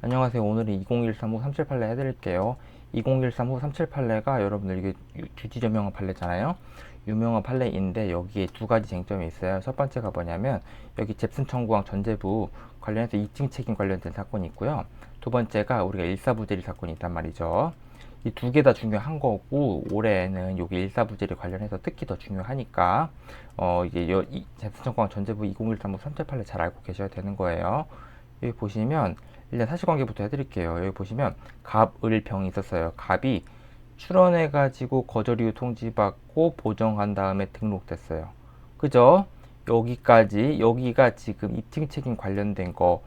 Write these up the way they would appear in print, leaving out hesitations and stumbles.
안녕하세요. 오늘은 2013 후 378례 해드릴게요. 2013 후 378례가 여러분들 이게 주지 유명한 판례잖아요. 유명한 판례인데 여기에 두 가지 쟁점이 있어요. 첫 번째가 뭐냐면 여기 잽슨 청구왕 전제부 관련해서 이증 책임 관련된 사건이 있고요. 두 번째가 우리가 일사부재리 사건이 있단 말이죠. 이 두 개 다 중요한 거고 올해는 여기 일사부재리 관련해서 특히 더 중요하니까 이제 이 잽슨 청구왕 전제부 2013 후 378례 잘 알고 계셔야 되는 거예요. 여기 보시면 일단 사실관계부터 해드릴게요. 여기 보시면 갑, 을, 병이 있었어요. 갑이 출원해가지고 거절 이유 통지받고 보정한 다음에 등록됐어요. 그죠? 여기가 지금 입증 책임 관련된 거,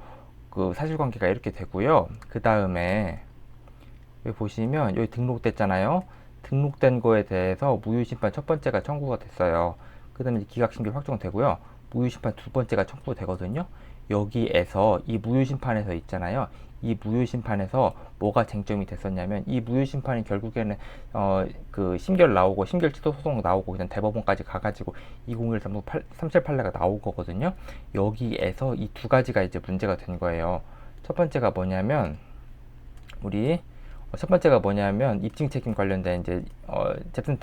그 사실관계가 이렇게 되고요. 그 다음에 여기 보시면 여기 등록됐잖아요. 등록된 거에 대해서 무효심판 첫 번째가 청구가 됐어요. 그 다음에 기각심결 확정되고요. 무효심판 두 번째가 청구되거든요. 여기에서 이 무효심판에서 있잖아요. 이 무효심판에서 뭐가 쟁점이 됐었냐면 이 무효심판이 결국에는 그 심결 나오고 심결 취소 소송 나오고 그냥 대법원까지 가가지고 2013 378례가 나오거든요. 여기에서 이 두 가지가 이제 문제가 된 거예요. 첫 번째가 뭐냐면 우리 첫 번째가 뭐냐면 입증 책임 관련된 이제 잽슨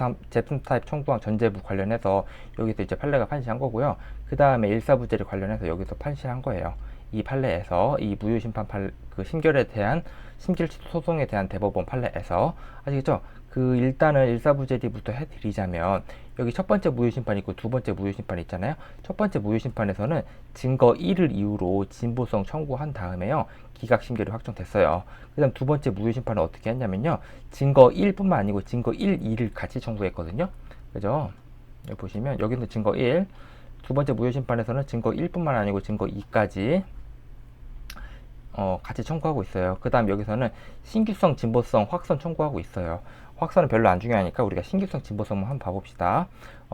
타입 청구왕 전제부 관련해서 여기서 이제 판례가 판시한 거고요. 그 다음에 일사부재리 관련해서 여기서 판시한 거예요. 이 판례에서 이 무효심판 그 심결에 대한 심결 취소 소송에 대한 대법원 판례에서 아시겠죠? 그 일단은 일사부재리부터 해드리자면 여기 첫 번째 무효심판 있고 두 번째 무효심판 있잖아요. 첫 번째 무효심판에서는 증거 1을 이유로 진보성 청구한 다음에요. 기각심결이 확정됐어요. 그 다음 두 번째 무효심판은 어떻게 했냐면요. 증거 1뿐만 아니고 증거 1, 2를 같이 청구했거든요. 그죠? 여기 보시면 여기는 증거 1, 두 번째 무효심판에서는 증거 1뿐만 아니고 증거 2까지 같이 청구하고 있어요. 그 다음 여기서는 신규성, 진보성, 확선 청구하고 있어요. 확선은 별로 안 중요하니까 우리가 신규성, 진보성 한번 봐봅시다.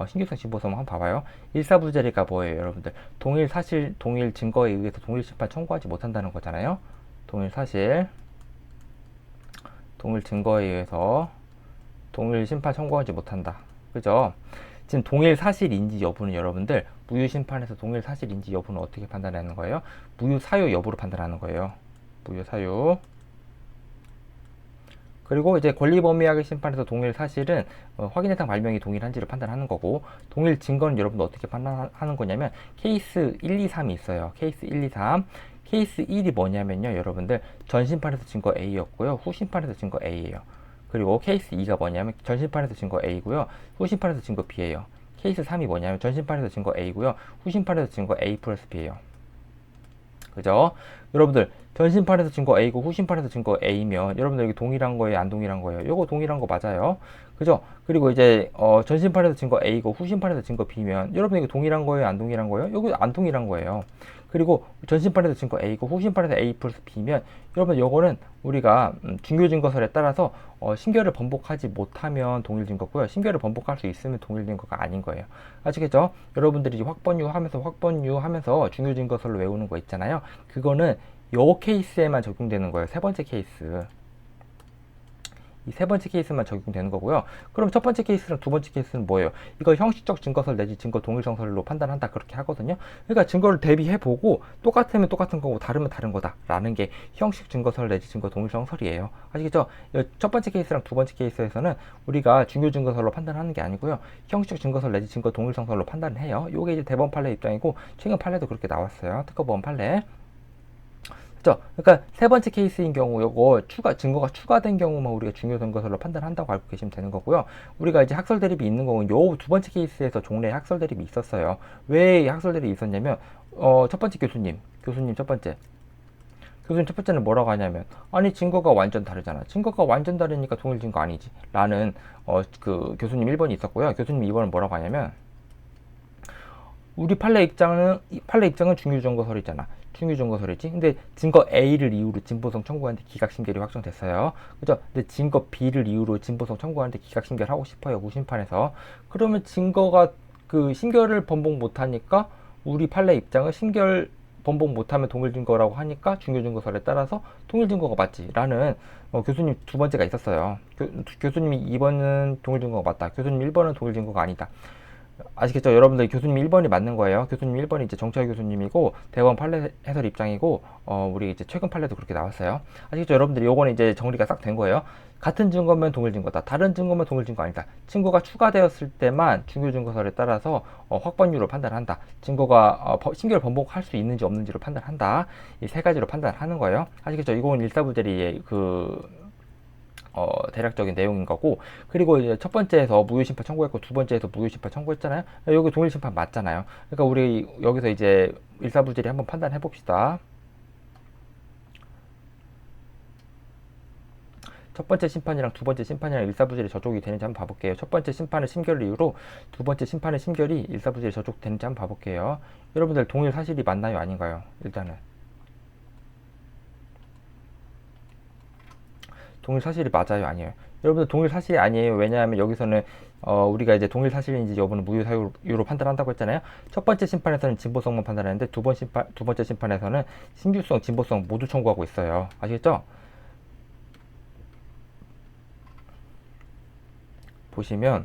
신규성, 진보성 한번 봐봐요. 일사부재리가 뭐예요, 여러분들? 동일 사실, 동일 증거에 의해서 동일 심판 청구하지 못한다는 거잖아요. 동일 사실, 동일 증거에 의해서 동일 심판 청구하지 못한다. 그죠? 지금 동일 사실인지 여부는 여러분들 무효 심판에서 동일 사실인지 여부는 어떻게 판단하는 거예요? 무효 사유 여부로 판단하는 거예요. 무효 사유. 그리고 이제 권리범위학의 심판에서 동일 사실은 확인 대상 발명이 동일한지를 판단하는 거고 동일 증거는 여러분들 어떻게 판단하는 거냐면 케이스 1, 2, 3이 있어요. 케이스 1, 2, 3. 케이스 1이 뭐냐면요. 여러분들 전심판에서 증거 A였고요. 후심판에서 증거 A예요. 그리고 케이스 2가 뭐냐면 전심판에서 증거 A고요. 후심판에서 증거 B예요. 케이스 3이 뭐냐면 전심판에서 증거 A고요. 후심판에서 증거 A 플러스 B예요. 그죠? 여러분들 전심판에서 증거 A고 후심판에서 증거 A면 여러분들 여기 동일한 거예요, 안 동일한 거예요? 요거 동일한 거 맞아요. 그죠? 그리고 이제 전심판에서 증거 A고 후심판에서 증거 B면 여러분 이거 동일한 거예요, 안 동일한 거예요? 요거 안 동일한 거예요. 그리고 전심판에서 증거 A고 후심판에서 A 플러스 B면 여러분 요거는 우리가 중요 증거설에 따라서 신결을 번복하지 못하면 동일 증거고요. 신결을 번복할 수 있으면 동일 증거가 아닌 거예요. 아시겠죠? 여러분들이 확번유 하면서 중요 증거설로 외우는 거 있잖아요. 그거는 요 케이스에만 적용되는 거예요. 세 번째 케이스. 이 세 번째 케이스만 적용되는 거고요. 그럼 첫 번째 케이스랑 두 번째 케이스는 뭐예요? 이거 형식적 증거설 내지 증거 동일성설로 판단한다 그렇게 하거든요. 그러니까 증거를 대비해보고 똑같으면 똑같은 거고 다르면 다른 거다라는 게 형식 증거설 내지 증거 동일성설이에요. 아시겠죠? 첫 번째 케이스랑 두 번째 케이스에서는 우리가 중요 증거설로 판단하는 게 아니고요. 형식적 증거설 내지 증거 동일성설로 판단을 해요. 요게 이제 대법원 판례 입장이고 최근 판례도 그렇게 나왔어요. 특허법원 판례. 그죠? 그러니까 세 번째 케이스인 경우 요거 증거가 추가된 경우만 우리가 중요 증거설로 판단한다고 알고 계시면 되는 거고요. 우리가 이제 학설 대립이 있는 경우는 요 두 번째 케이스에서 종래 학설 대립이 있었어요. 왜 학설 대립이 있었냐면 첫 번째 교수님 첫 번째 교수님 첫 번째는 뭐라고 하냐면 아니 증거가 완전 다르잖아. 증거가 완전 다르니까 동일 증거 아니지 라는 그 교수님 1번이 있었고요. 교수님 2번은 뭐라고 하냐면 우리 판례 입장은 중유증거설이잖아. 중유증거설이지. 근데 증거 A를 이유로 진보성 청구하는데 기각심결이 확정됐어요. 그죠? 근데 증거 B를 이유로 진보성 청구하는데 기각심결 하고 싶어요. 무심판에서. 그러면 증거가 그 심결을 번복 못하니까 우리 판례 입장은 심결 번복 못하면 동일증거라고 하니까 중요증거설에 따라서 동일증거가 맞지라는 교수님 두 번째가 있었어요. 교수님이 2번은 동일증거가 맞다. 교수님 1번은 동일증거가 아니다. 아시겠죠? 여러분들 교수님 1번이 맞는 거예요. 교수님 1번이 이제 정철 교수님이고 대법원 판례 해설 입장이고 우리 이제 최근 판례도 그렇게 나왔어요. 아시겠죠? 여러분들이 요거는 이제 정리가 싹 된 거예요. 같은 증거면 동일 증거다. 다른 증거면 동일 증거 아니다. 증거가 추가되었을 때만 중요 증거설에 따라서 확번유로 판단한다. 증거가 신결 번복할 수 있는지 없는지로 판단한다. 이 세 가지로 판단하는 거예요. 아시겠죠? 이건 일사부재리의 대략적인 내용인 거고, 그리고 이제 첫 번째에서 무효심판 청구했고 두 번째에서 무효심판 청구했잖아요. 여기 동일심판 맞잖아요. 그러니까 우리 여기서 이제 일사부재리 한번 판단해 봅시다. 첫 번째 심판이랑 두 번째 심판이랑 일사부재리 저촉이 되는지 한번 봐볼게요. 첫 번째 심판의 심결 이후로 두 번째 심판의 심결이 일사부재리 저촉되는지 한번 봐볼게요. 여러분들 동일 사실이 맞나요? 아닌가요? 일단은 동일 사실이 맞아요? 아니에요? 여러분들 동일 사실이 아니에요. 왜냐하면 여기서는 우리가 이제 동일 사실인지 여부는 무효 사유로 판단한다고 했잖아요. 첫 번째 심판에서는 진보성만 판단하는데 두 번째 심판에서는 신규성, 진보성 모두 청구하고 있어요. 아시겠죠? 보시면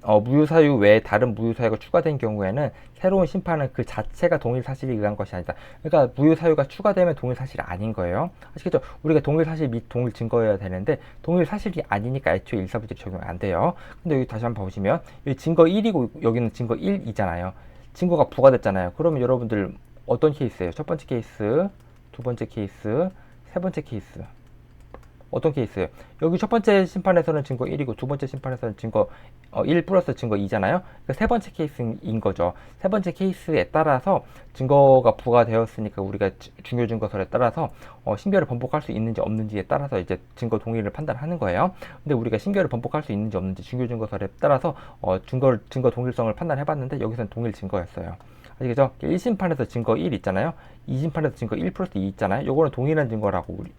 무효사유 외에 다른 무효사유가 추가된 경우에는 새로운 심판은 그 자체가 동일 사실에 의한 것이 아니다. 그러니까 무효사유가 추가되면 동일 사실이 아닌 거예요. 아시겠죠? 우리가 동일 사실 및 동일 증거여야 되는데 동일 사실이 아니니까 애초에 일사부재리 적용 안 돼요. 근데 여기 다시 한번 보시면 여기 증거 1이고 여기는 증거 1이잖아요. 증거가 부과됐잖아요. 그러면 여러분들 어떤 케이스예요? 첫 번째 케이스, 두 번째 케이스, 세 번째 케이스. 어떤 케이스예요? 여기 첫 번째 심판에서는 증거 1이고 두 번째 심판에서는 증거 1 플러스 증거 2잖아요. 그러니까 세 번째 케이스인 거죠. 세 번째 케이스에 따라서 증거가 부과되었으니까 우리가 중요 증거설에 따라서 신결을 번복할 수 있는지 없는지에 따라서 이제 증거 동의를 판단하는 거예요. 근데 우리가 신결을 번복할 수 있는지 없는지 중요 증거설에 따라서 증거 동일성을 판단해봤는데 여기서는 동일 증거였어요. 아시겠죠? 1심판에서 증거 1 있잖아요. 2심판에서 증거 1 플러스 2 있잖아요. 요거는 동일한 증거라고 우리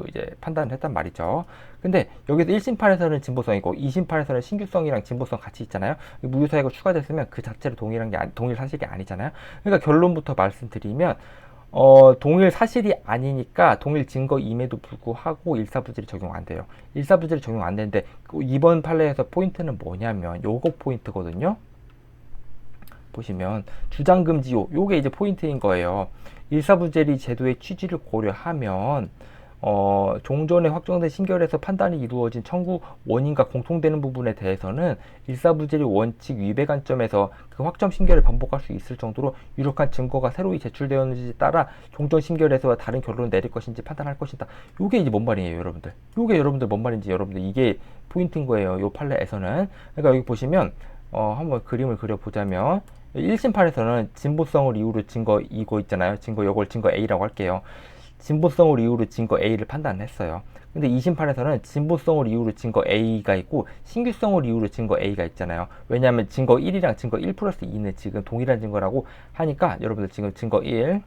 이제 판단을 했단 말이죠. 근데 여기서 1심판에서는 진보성이고 2심판에서는 신규성이랑 진보성 같이 있잖아요. 무효사유가 추가됐으면 그 자체로 동일한 게 동일 사실이 아니잖아요. 그러니까 결론부터 말씀드리면 동일 사실이 아니니까 동일 증거임에도 불구하고 일사부재리 적용 안 돼요. 일사부재리 적용 안 되는데 이번 판례에서 포인트는 뭐냐면 요거 포인트거든요. 보시면 주장금지요. 요게 이제 포인트인 거예요. 일사부재리 제도의 취지를 고려하면 종전에 확정된 신결에서 판단이 이루어진 청구 원인과 공통되는 부분에 대해서는 일사부재리 원칙 위배 관점에서 그 확정 신결을 반복할 수 있을 정도로 유력한 증거가 새로이 제출되었는지에 따라 종전 신결에서 다른 결론을 내릴 것인지 판단할 것이다. 요게 이제 뭔 말이에요, 여러분들? 요게 여러분들 뭔 말인지 여러분들 이게 포인트인 거예요. 요 판례에서는. 그러니까 여기 보시면 한번 그림을 그려보자면 1심판에서는 진보성을 이유로 증거 이거 있잖아요. 요걸 증거 A라고 할게요. 진보성을 이유로 증거 A를 판단했어요. 근데 2심판에서는 진보성을 이유로 증거 A가 있고 신규성을 이유로 증거 A가 있잖아요. 왜냐하면 증거 1이랑 증거 1 플러스 2는 지금 동일한 증거라고 하니까 여러분들 지금 증거 1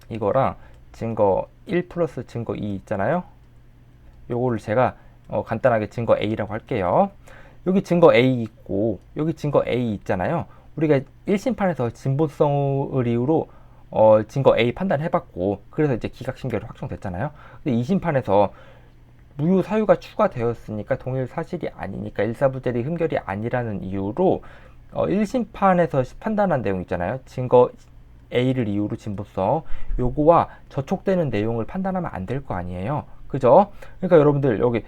이거랑 증거 1 플러스 증거 2 있잖아요. 요거를 제가 간단하게 증거 A라고 할게요. 여기 증거 A 있고 여기 증거 A 있잖아요. 우리가 1심판에서 진보성을 이유로 증거 A 판단해봤고 그래서 이제 기각신결이 확정됐잖아요. 근데 2심판에서 무효 사유가 추가되었으니까 동일 사실이 아니니까 일사부재리 흠결이 아니라는 이유로 1심판에서 판단한 내용 있잖아요. 증거 A를 이유로 진보성 요거와 저촉되는 내용을 판단하면 안 될 거 아니에요. 그죠? 그러니까 여러분들 여기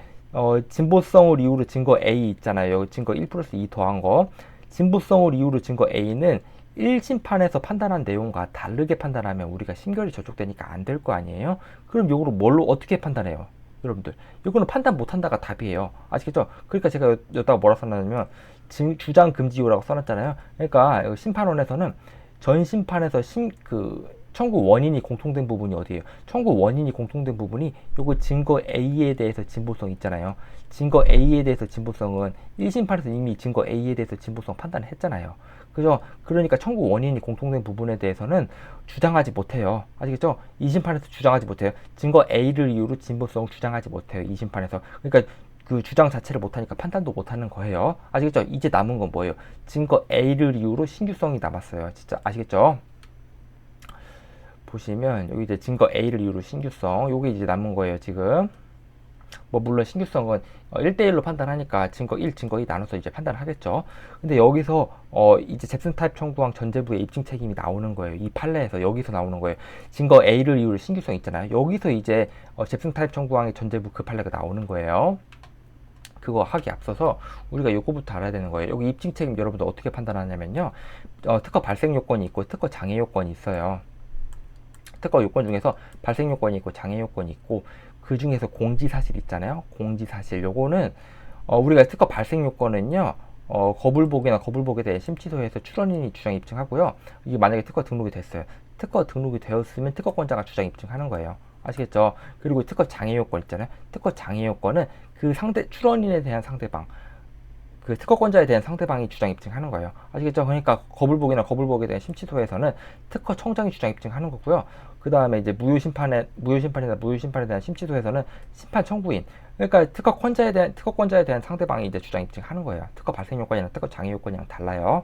진보성을 이유로 증거 A 있잖아요. 여기 증거 1 플러스 2 더한 거. 진보성을 이유로 증거 A는 1심판에서 판단한 내용과 다르게 판단하면 우리가 신결이 저촉되니까 안 될 거 아니에요? 그럼 이거를 뭘로 어떻게 판단해요? 여러분들 이거는 판단 못한다가 답이에요. 아시겠죠? 그러니까 제가 여기다가 뭐라 써놨냐면 주장 금지요라고 써놨잖아요. 그러니까 심판원에서는 전 심판에서 청구 원인이 공통된 부분이 어디예요? 청구 원인이 공통된 부분이 요거 증거 A에 대해서 진보성 있잖아요. 증거 A에 대해서 진보성은 1심판에서 이미 증거 A에 대해서 진보성 판단을 했잖아요. 그죠? 그러니까 청구 원인이 공통된 부분에 대해서는 주장하지 못해요. 아시겠죠? 2심판에서 주장하지 못해요. 증거 A를 이유로 진보성 주장하지 못해요. 2심판에서. 그러니까 그 주장 자체를 못하니까 판단도 못하는 거예요. 아시겠죠? 이제 남은 건 뭐예요? 증거 A를 이유로 신규성이 남았어요. 진짜 아시겠죠? 보시면 여기 이제 증거 A를 이유로 신규성 요게 이제 남은 거예요. 지금 뭐 물론 신규성은 1대1로 판단하니까 증거 1, 증거 2 나눠서 이제 판단하겠죠. 근데 여기서 이제 잽슨 타입 청구항 전제부의 입증 책임이 나오는 거예요. 이 판례에서 여기서 나오는 거예요. 증거 A를 이유로 신규성 있잖아요. 여기서 이제 잽슨 타입 청구항의 전제부 그 판례가 나오는 거예요. 그거 하기 앞서서 우리가 요거부터 알아야 되는 거예요. 여기 입증 책임 여러분들 어떻게 판단하냐면요. 특허 발생 요건이 있고 특허 장애 요건이 있어요. 특허 요건 중에서 발생 요건이 있고 장애 요건이 있고 그 중에서 공지 사실 있잖아요. 공지 사실 요거는 우리가 특허 발생 요건은요. 거불복에 대해 심취소에서 출원인이 주장 입증하고요. 이게 만약에 특허 등록이 됐어요. 특허 등록이 되었으면 특허권자가 주장 입증하는 거예요. 아시겠죠? 그리고 특허 장애 요건 있잖아요. 특허 장애 요건은 그 출원인에 대한 상대방, 그 특허권자에 대한 상대방이 주장 입증하는 거예요. 아시겠죠? 그러니까 거불복에 대한 심취소에서는 특허 청장이 주장 입증하는 거고요. 그 다음에 이제 무효심판에 대한 심취소에서는 심판 청구인, 그러니까 특허권자에 대한 상대방이 이제 주장 입증하는 거예요. 특허 발생 요건이나 특허 장애 요건이랑 달라요.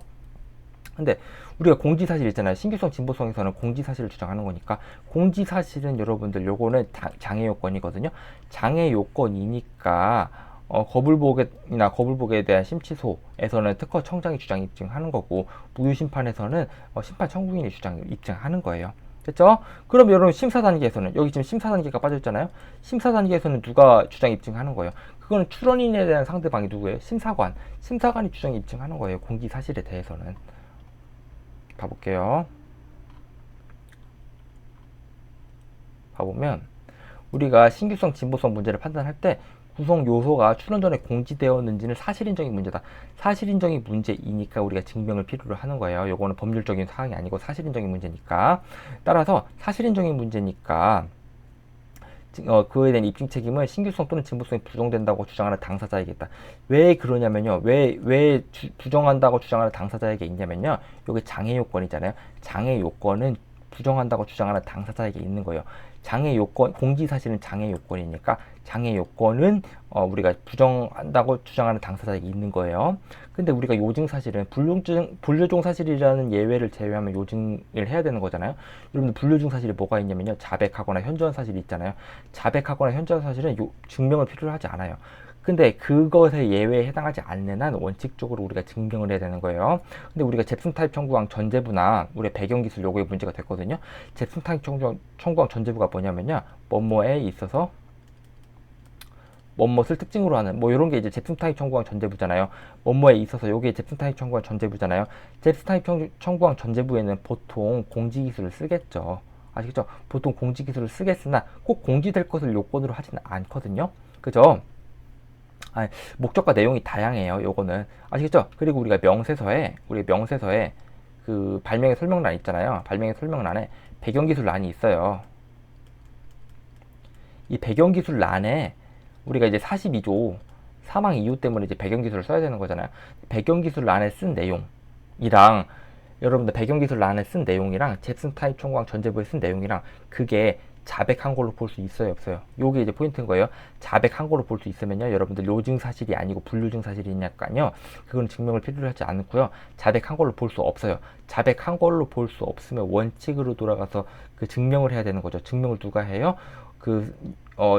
근데 우리가 공지사실 있잖아요. 신규성, 진보성에서는 공지사실을 주장하는 거니까 공지사실은 여러분들 요거는 장애 요건이거든요. 장애 요건이니까 거불복에 대한 심취소에서는 특허 청장이 주장 입증하는 거고 무효심판에서는 심판 청구인이 주장 입증하는 거예요. 됐죠? 그럼 여러분 심사 단계에서는 여기 지금 심사 단계가 빠졌잖아요. 심사 단계에서는 누가 주장 입증하는 거예요? 그거는 출원인에 대한 상대방이 누구예요? 심사관이 주장 입증하는 거예요. 공지 사실에 대해서는. 봐볼게요. 봐보면 우리가 신규성, 진보성 문제를 판단할 때 구성 요소가 출원 전에 공지되었는지는 사실인정이 문제다. 사실인정이 문제이니까 우리가 증명을 필요로 하는 거예요. 요거는 법률적인 사항이 아니고 사실인정이 문제니까. 따라서 사실인정이 문제니까 그에 대한 입증 책임은 신규성 또는 진보성이 부정된다고 주장하는 당사자에게있다. 왜 그러냐면요. 왜 부정한다고 주장하는 당사자에게 있냐면요. 여기 장애 요건이잖아요. 장애 요건은 부정한다고 주장하는 당사자에게 있는 거예요. 장애 요건, 공지 사실은 장애 요건이니까 장애 요건은 우리가 부정한다고 주장하는 당사자에게 있는 거예요. 근데 우리가 요증 사실은 불요중 사실이라는 예외를 제외하면 요증을 해야 되는 거잖아요. 여러분들 불요중 사실이 뭐가 있냐면요. 자백하거나 현저한 사실이 있잖아요. 자백하거나 현저한 사실은 증명을 필요로 하지 않아요. 근데 그것에 예외에 해당하지 않는 한 원칙적으로 우리가 증명을 해야 되는 거예요. 근데 우리가 잽슨 타입 청구항 전제부나 우리 배경기술 요구에 문제가 됐거든요. 잽슨 타입 청구항 전제부가 뭐냐면요. 뭐뭐에 있어서 뭐뭇을 특징으로 하는 뭐 이런 게 이제 잽슨 타입 청구항 전제부잖아요. 뭐뭐에 있어서 요게 잽슨 타입 청구항 전제부잖아요. 잽슨 타입 청구항 전제부에는 보통 공지 기술을 쓰겠죠. 아시겠죠? 보통 공지 기술을 쓰겠으나 꼭 공지될 것을 요건으로 하지는 않거든요. 그죠? 목적과 내용이 다양해요. 요거는 아시겠죠? 그리고 우리 명세서에 그 발명의 설명란 있잖아요. 발명의 설명란에 배경기술란이 있어요. 이 배경기술란에 우리가 이제 42조 사망 이유 때문에 이제 배경기술을 써야 되는 거잖아요. 배경기술란에 쓴 내용이랑 여러분들 배경기술란에 쓴 내용이랑 잽슨 타입 청구항 전제부에 쓴 내용이랑 그게 자백한 걸로 볼 수 있어요, 없어요? 요게 이제 포인트인 거예요. 자백한 걸로 볼 수 있으면요, 여러분들 요증 사실이 아니고 불요증 사실이니까요, 그건 증명을 필요로 하지 않고요. 자백한 걸로 볼 수 없어요. 자백한 걸로 볼 수 없으면 원칙으로 돌아가서 그 증명을 해야 되는 거죠. 증명을 누가 해요?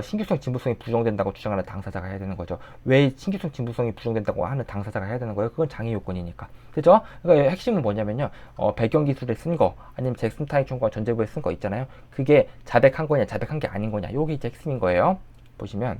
신규성, 진보성이 부정된다고 주장하는 당사자가 해야 되는 거죠. 왜 신규성, 진보성이 부정된다고 하는 당사자가 해야 되는 거예요? 그건 장애 요건이니까. 그죠? 그러니까 핵심은 뭐냐면요. 배경기술에 쓴 거, 아니면 잭슨 타입 청구와 전제부에 쓴 거 있잖아요. 그게 자백한 거냐, 자백한 게 아닌 거냐. 요게 이제 핵심인 거예요. 보시면,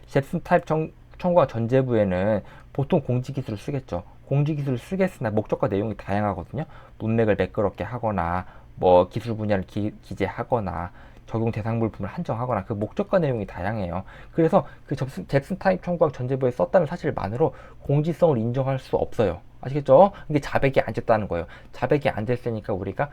잭슨 타입 청구와 전제부에는 보통 공지기술을 쓰겠죠. 공지기술을 쓰겠으나 목적과 내용이 다양하거든요. 문맥을 매끄럽게 하거나, 뭐 기술 분야를 기재하거나, 적용 대상 물품을 한정하거나 그 목적과 내용이 다양해요. 그래서 그 잭슨 타입 청구항 전제부에 썼다는 사실만으로 공지성을 인정할 수 없어요. 아시겠죠? 이게 자백이 안 됐다는 거예요. 자백이 안 됐으니까 우리가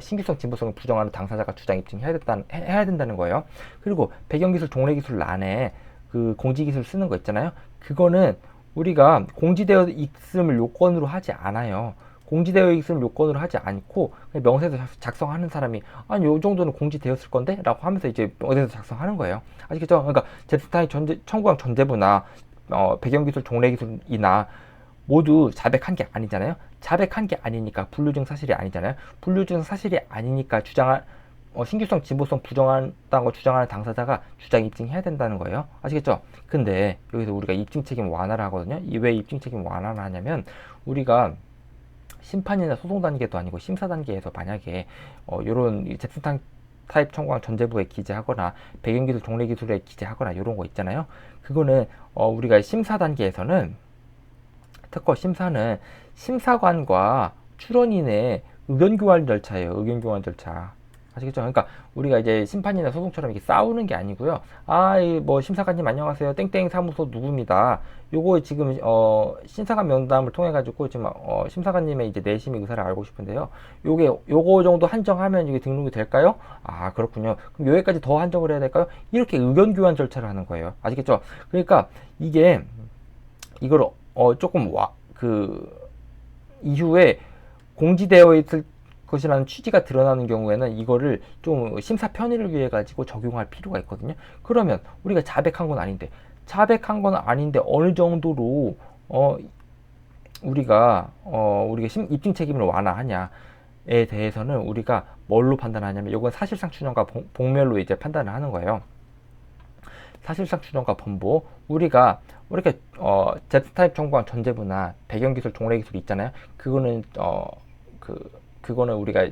신규성, 진보성을 부정하는 당사자가 주장 입증해야 된다는 거예요. 그리고 배경기술, 종래기술란에 그 공지기술 쓰는 거 있잖아요. 그거는 우리가 공지되어 있음을 요건으로 하지 않아요. 공지되어 있음을 요건으로 하지 않고 명세서 작성하는 사람이 아니 요 정도는 공지되었을 건데? 라고 하면서 이제 명세서 작성하는 거예요. 아시겠죠? 그러니까 잽슨 타입 청구항 전제부나 배경기술, 종래기술이나 모두 자백한 게 아니잖아요. 자백한 게 아니니까 불료증 사실이 아니잖아요. 불료증 사실이 아니니까 신규성, 진보성 부정한다고 주장하는 당사자가 주장 입증해야 된다는 거예요. 아시겠죠? 근데 여기서 우리가 입증 책임 완화를 하거든요. 왜 입증 책임 완화를 하냐면 우리가 심판이나 소송 단계도 아니고 심사 단계에서 만약에 요런 잭슨 타입 청구항 전제부에 기재하거나 배경기술 종래기술에 기재하거나 이런 거 있잖아요. 그거는 우리가 심사 단계에서는 특허 심사는 심사관과 출원인의 의견 교환 절차예요. 의견 교환 절차. 아시겠죠? 그러니까 우리가 이제 심판이나 소송처럼 이렇게 싸우는 게 아니고요. 뭐 심사관님 안녕하세요. 땡땡 사무소 누구입니다. 요거 지금 심사관 면담을 통해 가지고 지금 심사관님의 이제 내심 의사를 알고 싶은데요. 요거 정도 한정하면 이게 등록이 될까요? 아, 그렇군요. 그럼 여기까지 더 한정을 해야 될까요? 이렇게 의견 교환 절차를 하는 거예요. 아시겠죠? 그러니까 이걸 조금 이후에 공지되어 있을 것이라는 취지가 드러나는 경우에는 이거를 좀 심사 편의를 위해 가지고 적용할 필요가 있거든요. 그러면 우리가 자백한 건 아닌데 어느 정도로 우리가 입증 책임을 완화하냐에 대해서는 우리가 뭘로 판단하냐면 이건 사실상 추정과 복멸로 이제 판단을 하는 거예요. 사실상 추정과 번복. 우리가 Z타입 청구한 전제부나 배경기술 종래기술 있잖아요. 그거는 우리가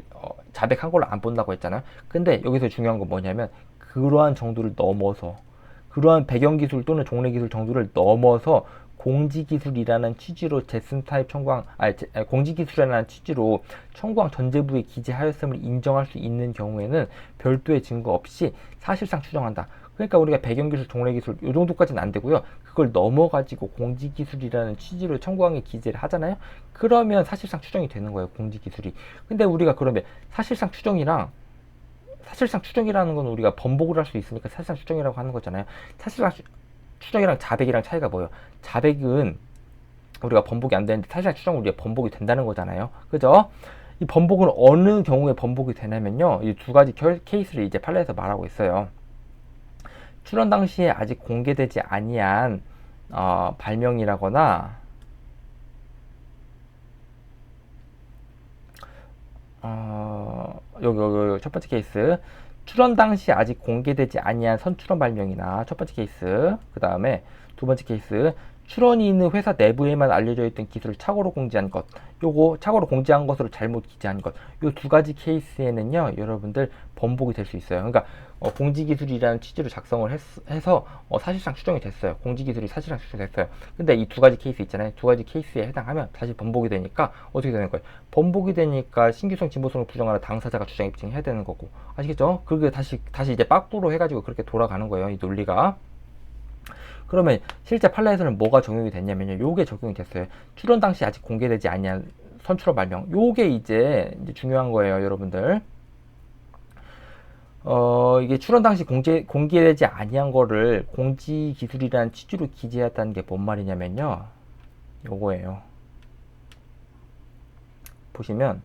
자백한 걸로 안 본다고 했잖아요. 근데 여기서 중요한 건 뭐냐면 그러한 정도를 넘어서, 그러한 배경기술 또는 종래기술 정도를 넘어서 공지기술이라는 취지로 Z타입 청구항, 공지기술이라는 취지로 청구항 전제부에 기재하였음을 인정할 수 있는 경우에는 별도의 증거 없이 사실상 추정한다. 그러니까 우리가 배경기술, 종래기술 이 정도까지는 안 되고요. 그걸 넘어가지고 공지기술이라는 취지로 청구항에 기재를 하잖아요. 그러면 사실상 추정이 되는 거예요, 공지기술이. 근데 우리가 그러면 사실상 추정이라는 건 우리가 번복을 할 수 있으니까 사실상 추정이라고 하는 거잖아요. 사실상 추정이랑 자백이랑 차이가 뭐예요? 자백은 우리가 번복이 안 되는데 사실상 추정은 우리가 번복이 된다는 거잖아요. 그죠? 이 번복은 어느 경우에 번복이 되냐면요. 이 두 가지 케이스를 이제 판례에서 말하고 있어요. 출원 당시에 아직 공개되지 아니한 발명이라거나 여기 첫 번째 케이스, 출원 당시 아직 공개되지 아니한 선출원 발명이나 첫 번째 케이스. 그 다음에 두 번째 케이스, 출원이 있는 회사 내부에만 알려져 있던 기술을 착오로 공지한 것, 요거 착오로 공지한 것으로 잘못 기재한 것, 요 두 가지 케이스에는요 여러분들 번복이 될 수 있어요. 그러니까 공지기술이라는 취지로 작성을 해서 사실상 추정이 됐어요. 공지기술이 사실상 추정됐어요. 근데 이 두 가지 케이스 있잖아요. 두 가지 케이스에 해당하면 다시 번복이 되니까 어떻게 되는 거예요? 번복이 되니까 신규성 진보성을 부정하는 당사자가 주장 입증해야 되는 거고, 아시겠죠? 그게 다시 이제 빠꾸로 해가지고 그렇게 돌아가는 거예요, 이 논리가. 그러면 실제 판례에서는 뭐가 적용이 됐냐면요, 요게 적용이 됐어요. 출원 당시 아직 공개되지 아니한 선출원 발명, 요게 이제 중요한 거예요, 여러분들. 이게 출원 당시 공개되지 아니한 거를 공지기술이라는 취지로 기재했다는 게 뭔 말이냐면요, 요거예요. 보시면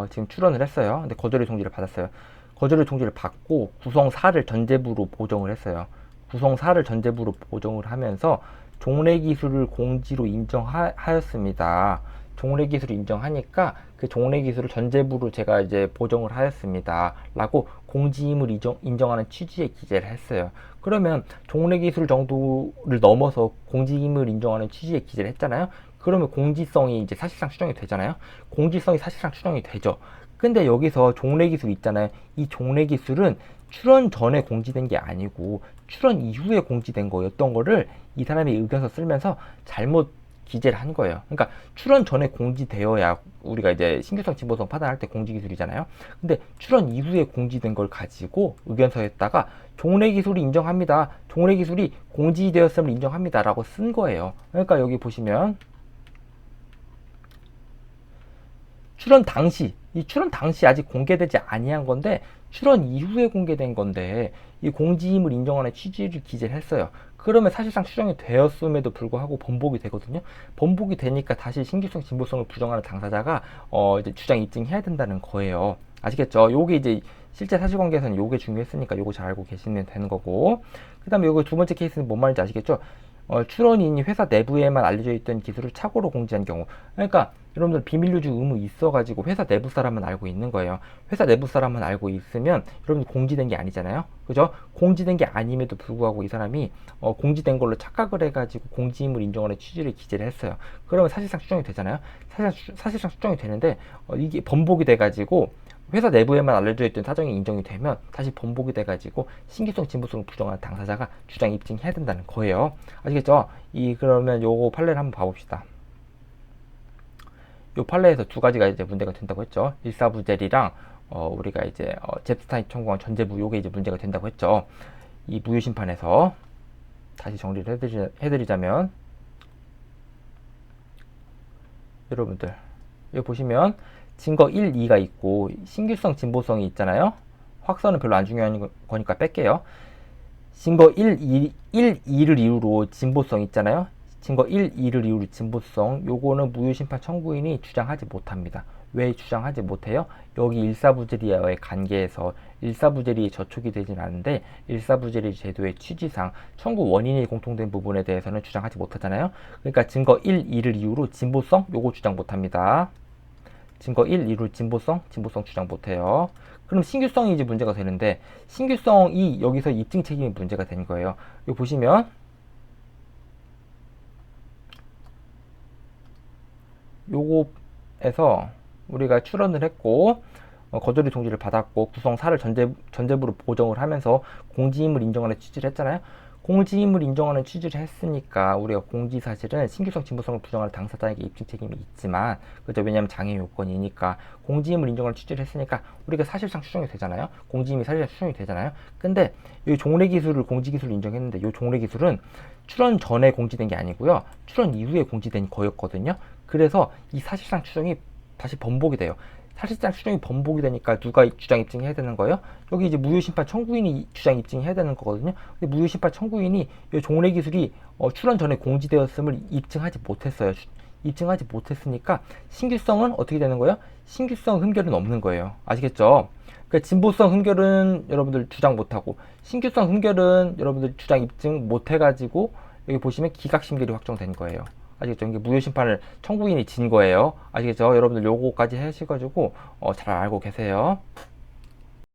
지금 출원을 했어요. 근데 거절의 통지를 받았어요. 거절의 통지를 받고 구성 4를 전제부로 보정을 했어요. 구성 4를 전제부로 보정을 하면서 종래기술을 공지로 인정하였습니다. 종래기술을 인정하니까 그 종래기술을 전제부로 제가 이제 보정을 하였습니다. 라고 공지임을 인정하는 취지의 기재를 했어요. 그러면 종래기술 정도를 넘어서 공지임을 인정하는 취지의 기재를 했잖아요. 그러면 공지성이 이제 사실상 추정이 되잖아요. 공지성이 사실상 추정이 되죠. 근데 여기서 종래기술 있잖아요. 이 종래기술은 출원 전에 공지된 게 아니고 출원 이후에 공지된 거였던 거를 이 사람이 의견서 쓰면서 잘못 기재를 한 거예요. 그러니까 출원 전에 공지되어야 우리가 이제 신규성 진보성 판단할 때 공지기술이잖아요. 근데 출원 이후에 공지된 걸 가지고 의견서에다가 종래기술이 인정합니다. 종래기술이 공지되었음을 인정합니다. 라고 쓴 거예요. 그러니까 여기 보시면 출원 당시 아직 공개되지 아니한 건데 출원 이후에 공개된 건데 이 공지임을 인정하는 취지를 기재를 했어요. 그러면 사실상 추정이 되었음에도 불구하고 번복이 되거든요. 번복이 되니까 다시 신규성 진보성을 부정하는 당사자가 이제 주장 입증해야 된다는 거예요. 아시겠죠? 요게 이제 실제 사실관계에서는 요게 중요했으니까 요거 잘 알고 계시면 되는 거고, 그 다음에 요거 두 번째 케이스는 뭔 말인지 아시겠죠? 출원인이 회사 내부에만 알려져 있던 기술을 착오로 공지한 경우, 그러니까 여러분들 비밀 유지 의무 있어가지고 회사 내부 사람만 알고 있는 거예요. 회사 내부 사람만 알고 있으면 여러분들 공지된 게 아니잖아요. 그죠? 공지된 게 아님에도 불구하고 이 사람이 공지된 걸로 착각을 해가지고 공지임을 인정하는 취지를 기재를 했어요. 그러면 사실상 수정이 되잖아요. 사실상 수정이 되는데 이게 번복이 돼가지고 회사 내부에만 알려져 있던 사정이 인정이 되면 다시 번복이 돼가지고 신규성, 진보성을 부정한 당사자가 주장 입증해야 된다는 거예요. 아시겠죠? 그러면 요거 판례를 한번 봐봅시다. 요 판례에서 두 가지가 이제 문제가 된다고 했죠. 일사부재리랑 우리가 이제 잽스타인이 청구한 전제부, 요게 이제 문제가 된다고 했죠. 이 무효심판에서 다시 정리를 해드리자면, 여러분들 여기 보시면 증거 1, 2가 있고 신규성, 진보성이 있잖아요. 확선은 별로 안 중요한 거니까 뺄게요. 증거 1, 2를 이유로 진보성 있잖아요. 증거 1, 2를 이유로 진보성, 요거는 무효심판 청구인이 주장하지 못합니다. 왜 주장하지 못해요? 여기 일사부재리와의 관계에서 일사부재리에 저촉이 되진 않는데 일사부재리 제도의 취지상 청구 원인이 공통된 부분에 대해서는 주장하지 못하잖아요. 그러니까 증거 1, 2를 이유로 진보성, 요거 주장 못합니다. 증거 1, 2로 진보성 주장 못해요. 그럼 신규성이 이제 문제가 되는데, 신규성이 여기서 입증 책임이 문제가 된 거예요. 여기 보시면 요거에서 우리가 출원을 했고 거절의 통지를 받았고 구성 사를 전제부로 보정을 하면서 공지임을 인정하는 취지를 했잖아요. 공지임을 인정하는 취지를 했으니까 우리가 공지사실은 신규성, 진보성을 부정하는 당사자에게 입증 책임이 있지만, 그죠? 왜냐하면 장애 요건이니까 공지임을 인정하는 취지를 했으니까 우리가 사실상 추정이 되잖아요. 공지임이 사실상 추정이 되잖아요. 근데 이 종래 기술을 공지 기술을 인정했는데 이 종래 기술은 출원 전에 공지된 게 아니고요. 출원 이후에 공지된 거였거든요. 그래서 이 사실상 추정이 다시 번복이 돼요. 사실상 추정이 번복이 되니까 누가 주장 입증해야 되는 거예요? 여기 이제 무효심판 청구인이 주장 입증해야 되는 거거든요. 근데 무효심판 청구인이 이 종래 기술이 출원 전에 공지되었음을 입증하지 못했어요. 입증하지 못했으니까 신규성은 어떻게 되는 거예요? 신규성 흠결은 없는 거예요. 아시겠죠? 그러니까 진보성 흠결은 여러분들 주장 못하고 신규성 흠결은 여러분들 주장 입증 못해가지고 여기 보시면 기각심결이 확정된 거예요. 아시겠죠? 이게 무효심판을 청구인이 진 거예요. 아시겠죠? 여러분들 요거까지 하셔가지고 잘 알고 계세요.